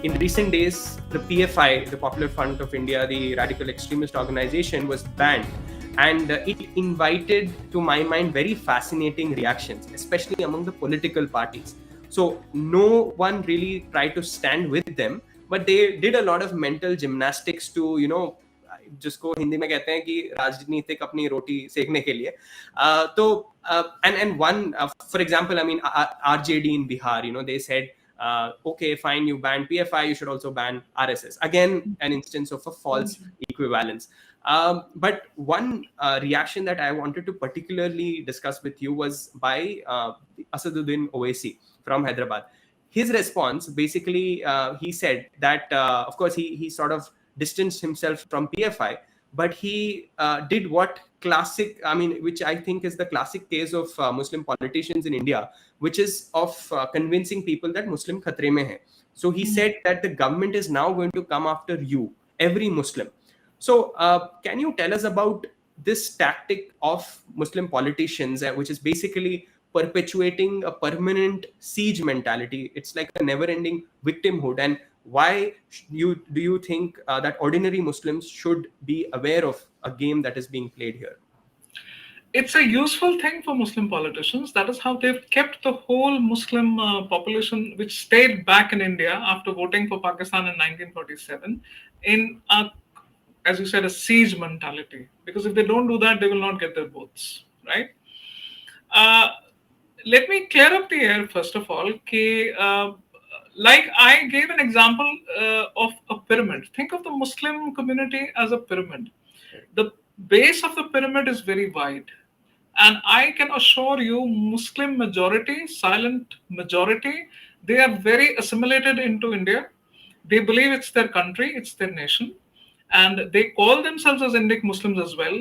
in recent days, the PFI, the Popular Front of India, the radical extremist organization, was banned. And it invited, to my mind, very fascinating reactions, especially among the political parties. So no one really tried to stand with them, but they did a lot of mental gymnastics to, जिसको हिंदी में कहते हैं कि राजनीतिक अपनी रोटी सेकने के लिए तो and one for example, I mean, RJD in Bihar, they said, okay, fine, you ban PFI, you should also ban RSS. Again, an instance of a false equivalence. But one reaction that I wanted to particularly discuss with you was by Asaduddin Owaisi from Hyderabad. His response, basically, he said that, of course, he sort of distanced himself from PFI, but he did what which I think is the classic case of Muslim politicians in India, which is of convincing people that Muslim khatre mein hai. So he said that the government is now going to come after you, every Muslim. So can you tell us about this tactic of Muslim politicians, which is basically perpetuating a permanent siege mentality? It's like a never-ending victimhood. And why do you think that ordinary Muslims should be aware of a game that is being played here? It's a useful thing for Muslim politicians. That is how they've kept the whole Muslim population, which stayed back in India after voting for Pakistan in 1947, in a, as you said, a siege mentality. Because if they don't do that, they will not get their votes, right? Let me clear up the air first of all. Like I gave an example of a pyramid. Think of the Muslim community as a pyramid. The base of the pyramid is very wide. And I can assure you, Muslim majority, silent majority, they are very assimilated into India. They believe it's their country, it's their nation. And they call themselves as Indic Muslims as well.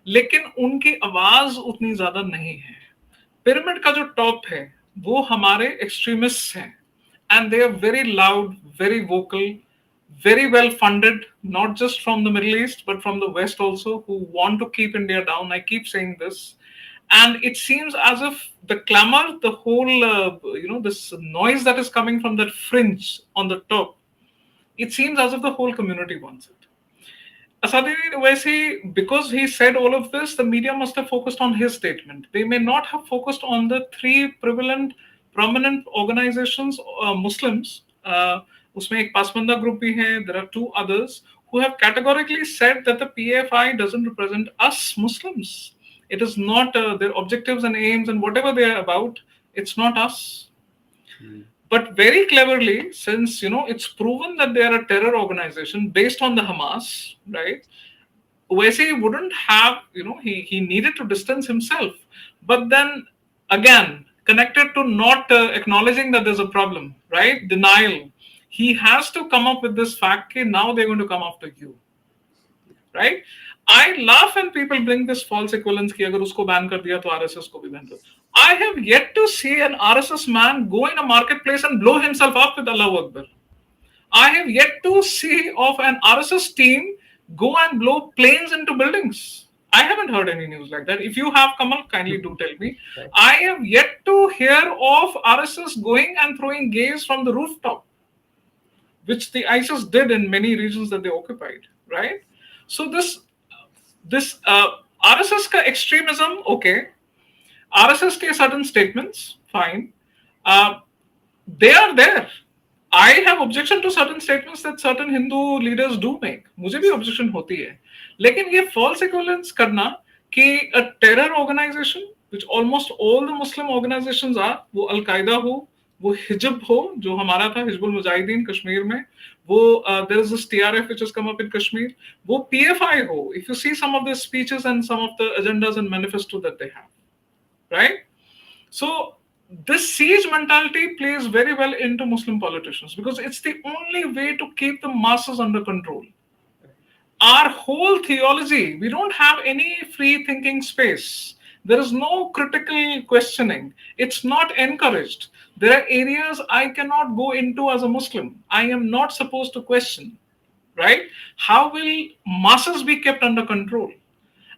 लेकिन उनकी आवाज उतनी ज्यादा नहीं है. Pyramid का जो top है वो हमारे एक्सट्रीमिस्ट्स हैं. And they are very loud, very vocal, very well funded, not just from the Middle East, but from the West also, who want to keep India down. I keep saying this. And it seems as if the clamor, the whole, this noise that is coming from that fringe on the top, it seems as if the whole community wants it. Asaduddin Owaisi, because he said all of this, the media must have focused on his statement. They may not have focused on the three prominent organizations, Muslims. Usme ek Pasmanda group bhi hai. There are two others who have categorically said that the PFI doesn't represent us Muslims. It is not their objectives and aims and whatever they are about. It's not us. But very cleverly, since it's proven that they are a terror organization based on the Hamas, right? Owaisi wouldn't have, he needed to distance himself. But then again, connected to not acknowledging that there's a problem, right? Denial. He has to come up with this fact that now they're going to come after you, right? I laugh when people bring this false equivalence कि अगर उसको ban कर दिया तो RSS को भी ban कर. I have yet to see an RSS man go in a marketplace and blow himself up with Allahu Akbar. I have yet to see of an RSS team go and blow planes into buildings. I haven't heard any news like that. If you have, Kamal, kindly do tell me. Okay. I have yet to hear of RSS going and throwing gays from the rooftop, which the ISIS did in many regions that they occupied, right? So this RSS ka extremism, okay. RSS ke certain statements, fine. They are there. I have objection to certain statements that certain Hindu leaders do make. मुझे भी objection होती है. लेकिन ये false equivalence करना कि a terror organization, which almost all the Muslim organizations are, वो Al-Qaeda हो, वो Hizb हो, जो हमारा था Hizbul Mujahideen कश्मीर में, वो there is this TRF which has come up in Kashmir, वो PFI हो. If you see some of the speeches and some of the agendas and manifesto that they have, right? So this siege mentality plays very well into Muslim politicians because it's the only way to keep the masses under control. Our whole theology, we don't have any free thinking space. There is no critical questioning. It's not encouraged. There are areas I cannot go into as a Muslim. I am not supposed to question, right? How will masses be kept under control?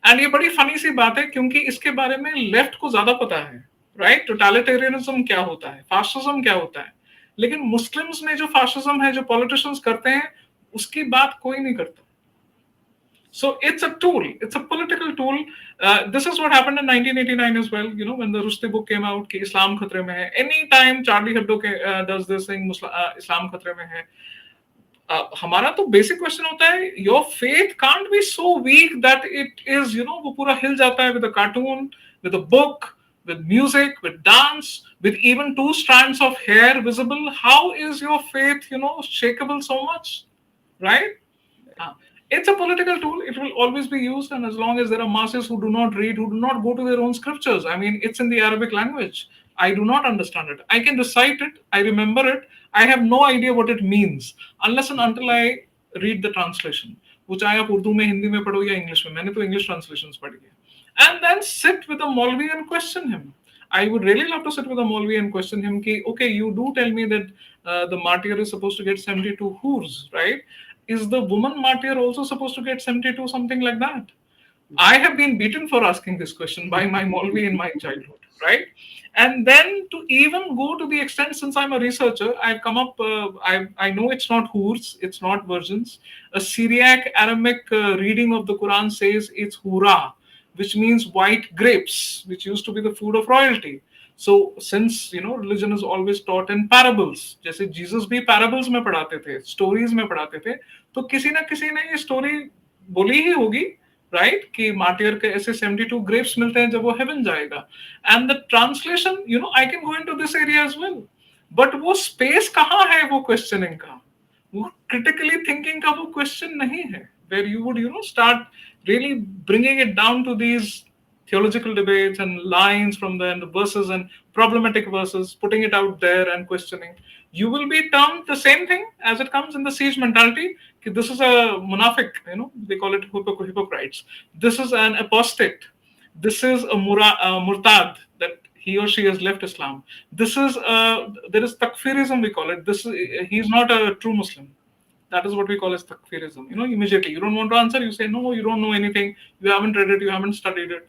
And ये बड़ी funny सी बात है क्योंकि इसके बारे में left को ज़्यादा पता है, right? Totalitarianism क्या होता है? Fascism क्या होता है? लेकिन मुस्लिम्स में जो फाशिज्म है, जो पॉलिटिशियंस करते हैं, उसकी बात कोई नहीं करता. So it's a tool. It's a political tool. This is what happened in 1989 as well. You know, when the Rushdie book came out, कि इस्लाम खतरे में है. Anytime Charlie Hebdo does this thing, इस्लाम खतरे में है. हमारा तो बेसिक क्वेश्चन होता है, your faith can't be so weak that it is, you know, वो पूरा हिल जाता है with a cartoon, with a book, with music, with dance, with even 2 strands of hair visible. How is your faith, you know, shakeable so much, right? It's a political tool. It will always be used, and as long as there are masses who do not read, who do not go to their own scriptures. I mean, it's in the Arabic language. I do not understand it. I can recite it. I remember it. I have no idea what it means unless and until I read the translation. वो चाहे आप उर्दू में, हिंदी में पढ़ो या English में. मैंने तो इंग्लिश ट्रांसलेशंस पढ़ी है. And then sit with a Maulvi and question him. I would really love to sit with a Maulvi and question him ki, okay, you do tell me that the martyr is supposed to get 72 hurs, right? Is the woman martyr also supposed to get 72, something like that? I have been beaten for asking this question by my Maulvi in my childhood, right? And then to even go to the extent, since I'm a researcher, I've come up, I know it's not hurs, it's not virgins. A Syriac Aramic reading of the Quran says it's hura, which means white grapes, which used to be the food of royalty. So since, you know, religion is always taught in parables, जैसे Jesus भी parables में पढ़ाते थे, stories में पढ़ाते थे, तो किसी ना किसी ने ये story बोली ही होगी, right? कि martyr के ऐसे 72 grapes मिलते हैं जब वो heaven जाएगा. And the translation, you know, I can go into this area as well. But वो space कहाँ है वो questioning का? वो critically thinking का वो question नहीं है, where you would, you know, start really bringing it down to these theological debates and lines from the verses and problematic verses, putting it out there and questioning. You will be termed the same thing as it comes in the siege mentality. This is a munafiq, you know, they call it hypocrites. This is an apostate. This is a murtad, that he or she has left Islam. This is there is takfirism, we call it. He's not a true Muslim. That is what we call as takfirism. You know, immediately you don't want to answer, you say, no, you don't know anything, you haven't read it, you haven't studied it.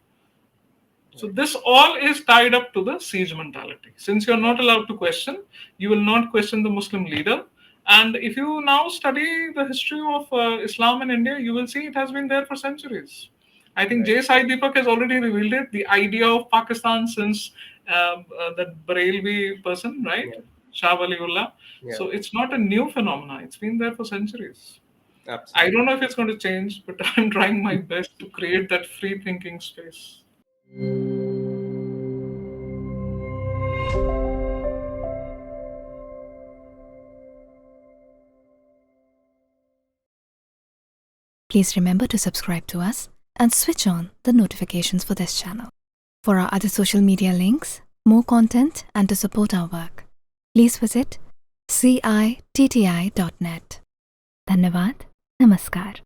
So this all is tied up to the siege mentality. Since you're not allowed to question, you will not question the Muslim leader. And if you now study the history of Islam in India, you will see it has been there for centuries. I think J. Sai Deepak has already revealed it, the idea of Pakistan since that Barelvi person, right? Yeah. Shah Waliullah. Yeah. So it's not a new phenomenon. It's been there for centuries. Absolutely. I don't know if it's going to change, but I'm trying my best to create that free thinking space. Please remember to subscribe to us and switch on the notifications for this channel. For our other social media links, more content, and to support our work, please visit citti.net. धन्यवाद, नमस्कार.